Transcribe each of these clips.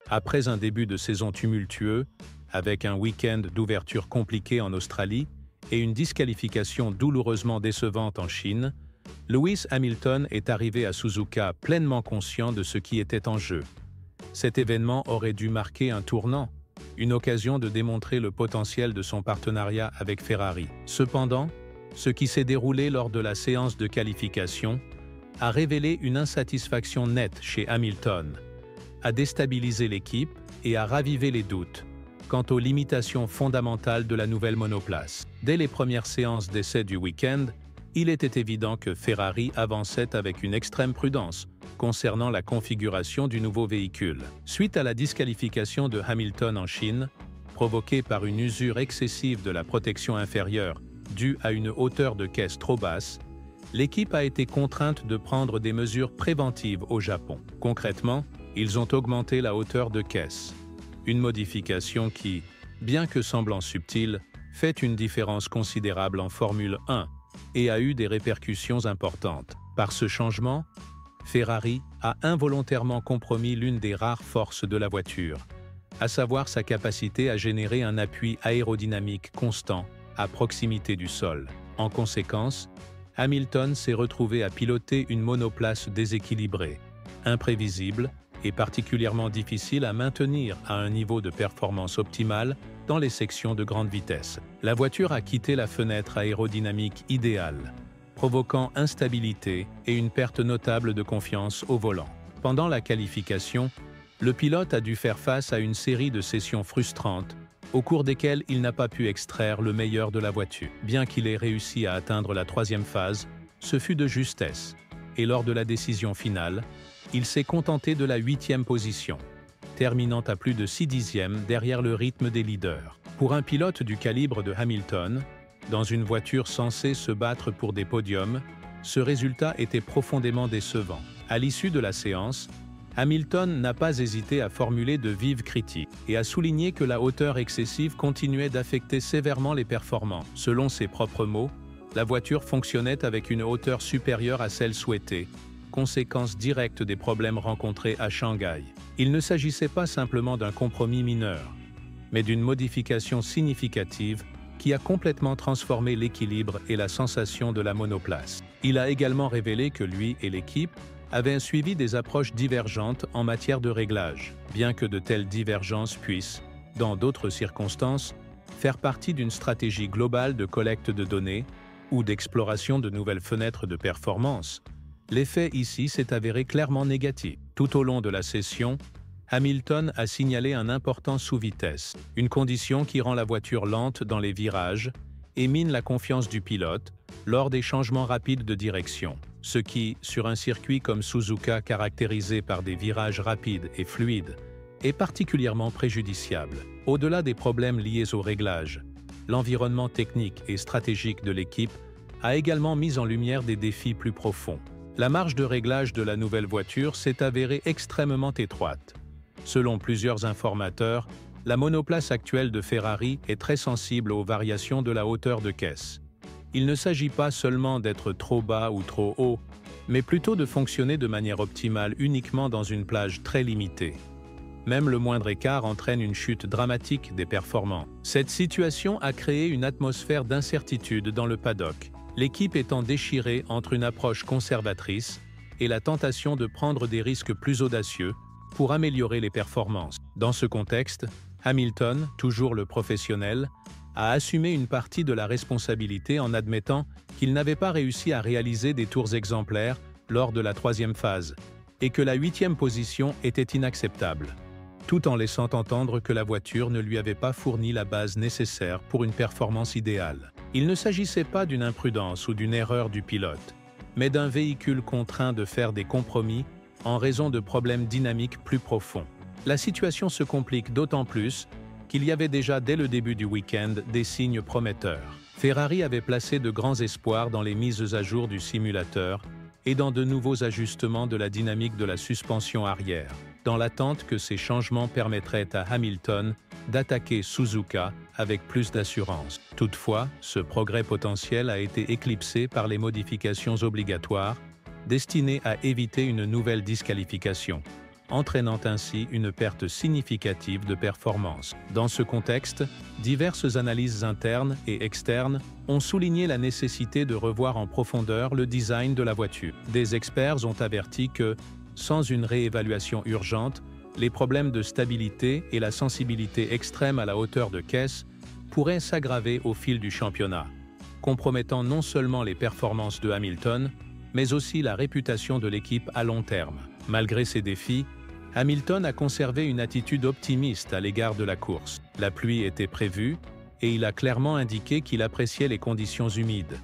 Après un début de saison tumultueux, avec un week-end d'ouverture compliqué en Australie et une disqualification douloureusement décevante en Chine, Lewis Hamilton est arrivé à Suzuka pleinement conscient de ce qui était en jeu. Cet événement aurait dû marquer un tournant, une occasion de démontrer le potentiel de son partenariat avec Ferrari. Cependant, ce qui s'est déroulé lors de la séance de qualification a révélé une insatisfaction nette chez Hamilton, a déstabilisé l'équipe et a ravivé les doutes quant aux limitations fondamentales de la nouvelle monoplace. Dès les premières séances d'essai du week-end, il était évident que Ferrari avançait avec une extrême prudence concernant la configuration du nouveau véhicule. Suite à la disqualification de Hamilton en Chine, provoquée par une usure excessive de la protection inférieure due à une hauteur de caisse trop basse, l'équipe a été contrainte de prendre des mesures préventives au Japon. Concrètement, ils ont augmenté la hauteur de caisse. Une modification qui, bien que semblant subtile, fait une différence considérable en Formule 1 et a eu des répercussions importantes. Par ce changement, Ferrari a involontairement compromis l'une des rares forces de la voiture, à savoir sa capacité à générer un appui aérodynamique constant à proximité du sol. En conséquence, Hamilton s'est retrouvé à piloter une monoplace déséquilibrée, imprévisible et particulièrement difficile à maintenir à un niveau de performance optimal dans les sections de grande vitesse. La voiture a quitté la fenêtre aérodynamique idéale, provoquant instabilité et une perte notable de confiance au volant. Pendant la qualification, le pilote a dû faire face à une série de sessions frustrantes au cours desquelles il n'a pas pu extraire le meilleur de la voiture. Bien qu'il ait réussi à atteindre la troisième phase, ce fut de justesse, et lors de la décision finale, il s'est contenté de la 8e position, terminant à plus de 6 dixièmes derrière le rythme des leaders. Pour un pilote du calibre de Hamilton, dans une voiture censée se battre pour des podiums, ce résultat était profondément décevant. À l'issue de la séance, Hamilton n'a pas hésité à formuler de vives critiques et à souligner que la hauteur excessive continuait d'affecter sévèrement les performances. Selon ses propres mots, la voiture fonctionnait avec une hauteur supérieure à celle souhaitée, conséquence directe des problèmes rencontrés à Shanghai. Il ne s'agissait pas simplement d'un compromis mineur, mais d'une modification significative qui a complètement transformé l'équilibre et la sensation de la monoplace. Il a également révélé que lui et l'équipe avaient suivi des approches divergentes en matière de réglage, bien que de telles divergences puissent, dans d'autres circonstances, faire partie d'une stratégie globale de collecte de données ou d'exploration de nouvelles fenêtres de performance. L'effet ici s'est avéré clairement négatif. Tout au long de la session, Hamilton a signalé un important sous-vitesse, une condition qui rend la voiture lente dans les virages et mine la confiance du pilote lors des changements rapides de direction, ce qui, sur un circuit comme Suzuka caractérisé par des virages rapides et fluides, est particulièrement préjudiciable. Au-delà des problèmes liés au réglage, l'environnement technique et stratégique de l'équipe a également mis en lumière des défis plus profonds. La marge de réglage de la nouvelle voiture s'est avérée extrêmement étroite. Selon plusieurs informateurs, la monoplace actuelle de Ferrari est très sensible aux variations de la hauteur de caisse. Il ne s'agit pas seulement d'être trop bas ou trop haut, mais plutôt de fonctionner de manière optimale uniquement dans une plage très limitée. Même le moindre écart entraîne une chute dramatique des performances. Cette situation a créé une atmosphère d'incertitude dans le paddock, l'équipe étant déchirée entre une approche conservatrice et la tentation de prendre des risques plus audacieux pour améliorer les performances. Dans ce contexte, Hamilton, toujours le professionnel, a assumé une partie de la responsabilité en admettant qu'il n'avait pas réussi à réaliser des tours exemplaires lors de la troisième phase et que la 8e position était inacceptable, tout en laissant entendre que la voiture ne lui avait pas fourni la base nécessaire pour une performance idéale. Il ne s'agissait pas d'une imprudence ou d'une erreur du pilote, mais d'un véhicule contraint de faire des compromis en raison de problèmes dynamiques plus profonds. La situation se complique d'autant plus qu'il y avait déjà dès le début du week-end des signes prometteurs. Ferrari avait placé de grands espoirs dans les mises à jour du simulateur et dans de nouveaux ajustements de la dynamique de la suspension arrière, dans l'attente que ces changements permettraient à Hamilton d'attaquer Suzuka avec plus d'assurance. Toutefois, ce progrès potentiel a été éclipsé par les modifications obligatoires destinées à éviter une nouvelle disqualification, entraînant ainsi une perte significative de performance. Dans ce contexte, diverses analyses internes et externes ont souligné la nécessité de revoir en profondeur le design de la voiture. Des experts ont averti que, sans une réévaluation urgente, les problèmes de stabilité et la sensibilité extrême à la hauteur de caisse pourraient s'aggraver au fil du championnat, compromettant non seulement les performances de Hamilton, mais aussi la réputation de l'équipe à long terme. Malgré ces défis, Hamilton a conservé une attitude optimiste à l'égard de la course. La pluie était prévue et il a clairement indiqué qu'il appréciait les conditions humides,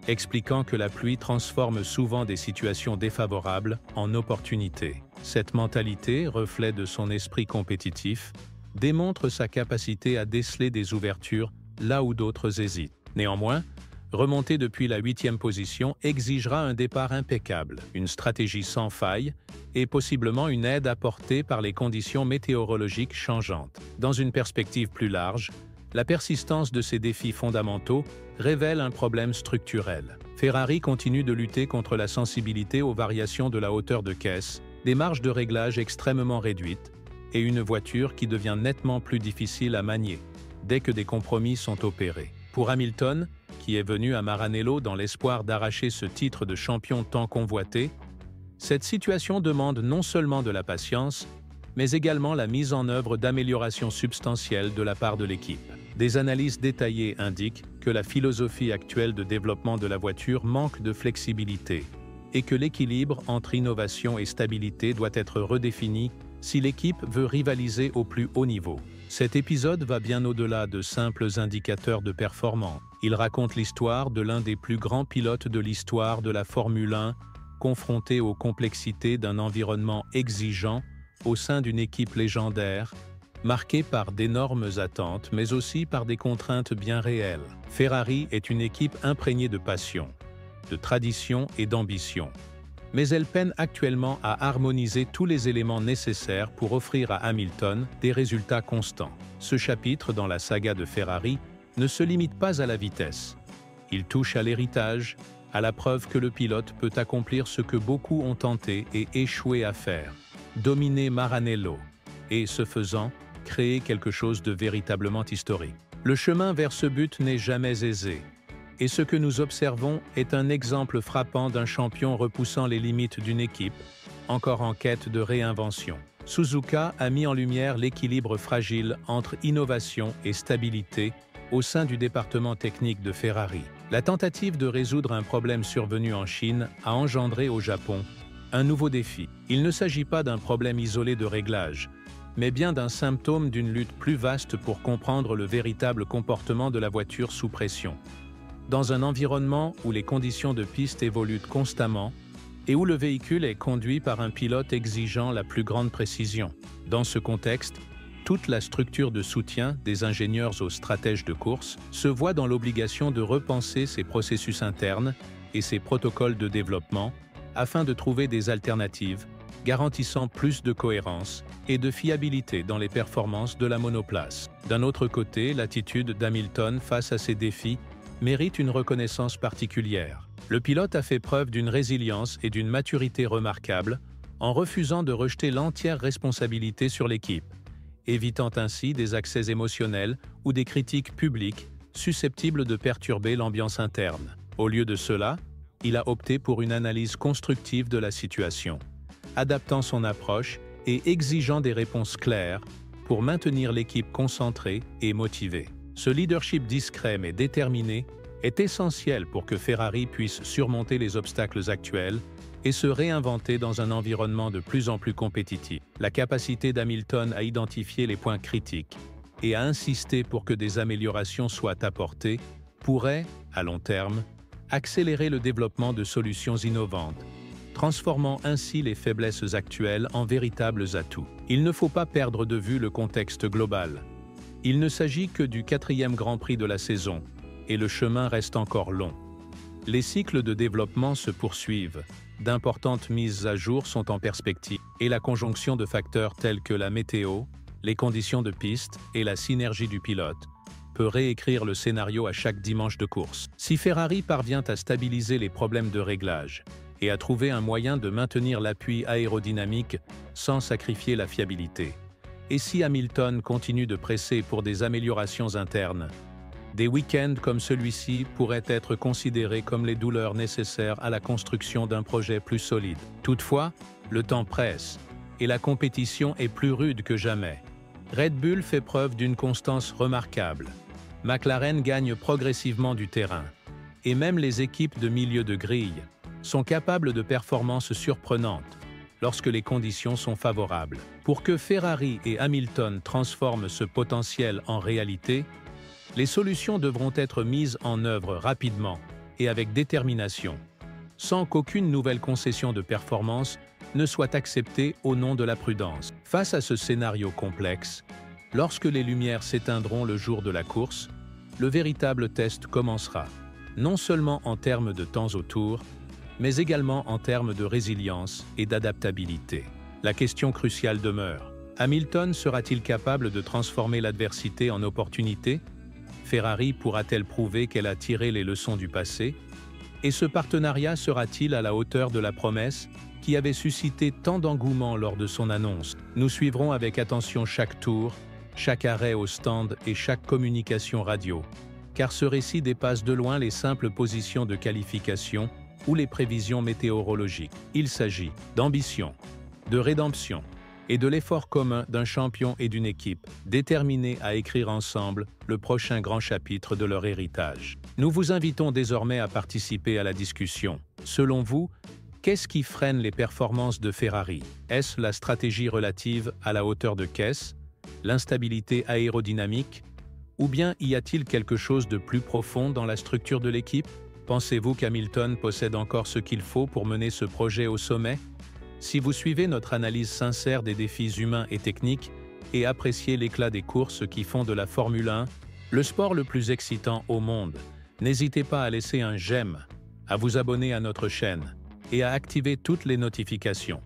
expliquant que la pluie transforme souvent des situations défavorables en opportunités. Cette mentalité, reflet de son esprit compétitif, démontre sa capacité à déceler des ouvertures là où d'autres hésitent. Néanmoins, remonter depuis la 8e position exigera un départ impeccable, une stratégie sans faille et possiblement une aide apportée par les conditions météorologiques changeantes. Dans une perspective plus large, la persistance de ces défis fondamentaux révèle un problème structurel. Ferrari continue de lutter contre la sensibilité aux variations de la hauteur de caisse, des marges de réglage extrêmement réduites et une voiture qui devient nettement plus difficile à manier dès que des compromis sont opérés. Pour Hamilton, qui est venu à Maranello dans l'espoir d'arracher ce titre de champion tant convoité, cette situation demande non seulement de la patience, mais également la mise en œuvre d'améliorations substantielles de la part de l'équipe. Des analyses détaillées indiquent que la philosophie actuelle de développement de la voiture manque de flexibilité et que l'équilibre entre innovation et stabilité doit être redéfini si l'équipe veut rivaliser au plus haut niveau. Cet épisode va bien au-delà de simples indicateurs de performance. Il raconte l'histoire de l'un des plus grands pilotes de l'histoire de la Formule 1, confronté aux complexités d'un environnement exigeant au sein d'une équipe légendaire, marquée par d'énormes attentes, mais aussi par des contraintes bien réelles. Ferrari est une équipe imprégnée de passion, de tradition et d'ambition. Mais elle peine actuellement à harmoniser tous les éléments nécessaires pour offrir à Hamilton des résultats constants. Ce chapitre dans la saga de Ferrari ne se limite pas à la vitesse. Il touche à l'héritage, à la preuve que le pilote peut accomplir ce que beaucoup ont tenté et échoué à faire, dominer Maranello, et, ce faisant, créer quelque chose de véritablement historique. Le chemin vers ce but n'est jamais aisé. Et ce que nous observons est un exemple frappant d'un champion repoussant les limites d'une équipe, encore en quête de réinvention. Suzuka a mis en lumière l'équilibre fragile entre innovation et stabilité au sein du département technique de Ferrari. La tentative de résoudre un problème survenu en Chine a engendré au Japon un nouveau défi. Il ne s'agit pas d'un problème isolé de réglage, mais bien d'un symptôme d'une lutte plus vaste pour comprendre le véritable comportement de la voiture sous pression. Dans un environnement où les conditions de piste évoluent constamment et où le véhicule est conduit par un pilote exigeant la plus grande précision. Dans ce contexte, toute la structure de soutien, des ingénieurs aux stratèges de course, se voit dans l'obligation de repenser ses processus internes et ses protocoles de développement afin de trouver des alternatives garantissant plus de cohérence et de fiabilité dans les performances de la monoplace. D'un autre côté, l'attitude d'Hamilton face à ces défis mérite une reconnaissance particulière. Le pilote a fait preuve d'une résilience et d'une maturité remarquables en refusant de rejeter l'entière responsabilité sur l'équipe, évitant ainsi des accès émotionnels ou des critiques publiques susceptibles de perturber l'ambiance interne. Au lieu de cela, il a opté pour une analyse constructive de la situation, adaptant son approche et exigeant des réponses claires pour maintenir l'équipe concentrée et motivée. Ce leadership discret mais déterminé est essentiel pour que Ferrari puisse surmonter les obstacles actuels et se réinventer dans un environnement de plus en plus compétitif. La capacité d'Hamilton à identifier les points critiques et à insister pour que des améliorations soient apportées pourrait, à long terme, accélérer le développement de solutions innovantes, transformant ainsi les faiblesses actuelles en véritables atouts. Il ne faut pas perdre de vue le contexte global. Il ne s'agit que du 4e Grand Prix de la saison, et le chemin reste encore long. Les cycles de développement se poursuivent, d'importantes mises à jour sont en perspective, et la conjonction de facteurs tels que la météo, les conditions de piste et la synergie du pilote peut réécrire le scénario à chaque dimanche de course. Si Ferrari parvient à stabiliser les problèmes de réglage et à trouver un moyen de maintenir l'appui aérodynamique sans sacrifier la fiabilité. Et si Hamilton continue de presser pour des améliorations internes, des week-ends comme celui-ci pourraient être considérés comme les douleurs nécessaires à la construction d'un projet plus solide. Toutefois, le temps presse, et la compétition est plus rude que jamais. Red Bull fait preuve d'une constance remarquable. McLaren gagne progressivement du terrain, et même les équipes de milieu de grille sont capables de performances surprenantes lorsque les conditions sont favorables. Pour que Ferrari et Hamilton transforment ce potentiel en réalité, les solutions devront être mises en œuvre rapidement et avec détermination, sans qu'aucune nouvelle concession de performance ne soit acceptée au nom de la prudence. Face à ce scénario complexe, lorsque les lumières s'éteindront le jour de la course, le véritable test commencera, non seulement en termes de temps au tour, mais également en termes de résilience et d'adaptabilité. La question cruciale demeure. Hamilton sera-t-il capable de transformer l'adversité en opportunité? Ferrari pourra-t-elle prouver qu'elle a tiré les leçons du passé? Et ce partenariat sera-t-il à la hauteur de la promesse qui avait suscité tant d'engouement lors de son annonce? Nous suivrons avec attention chaque tour, chaque arrêt au stand et chaque communication radio, car ce récit dépasse de loin les simples positions de qualification ou les prévisions météorologiques. Il s'agit d'ambition, de rédemption et de l'effort commun d'un champion et d'une équipe déterminés à écrire ensemble le prochain grand chapitre de leur héritage. Nous vous invitons désormais à participer à la discussion. Selon vous, qu'est-ce qui freine les performances de Ferrari? Est-ce la stratégie relative à la hauteur de caisse, l'instabilité aérodynamique, ou bien y a-t-il quelque chose de plus profond dans la structure de l'équipe? Pensez-vous qu'Hamilton possède encore ce qu'il faut pour mener ce projet au sommet? Si vous suivez notre analyse sincère des défis humains et techniques et appréciez l'éclat des courses qui font de la Formule 1 le sport le plus excitant au monde, n'hésitez pas à laisser un j'aime, à vous abonner à notre chaîne et à activer toutes les notifications.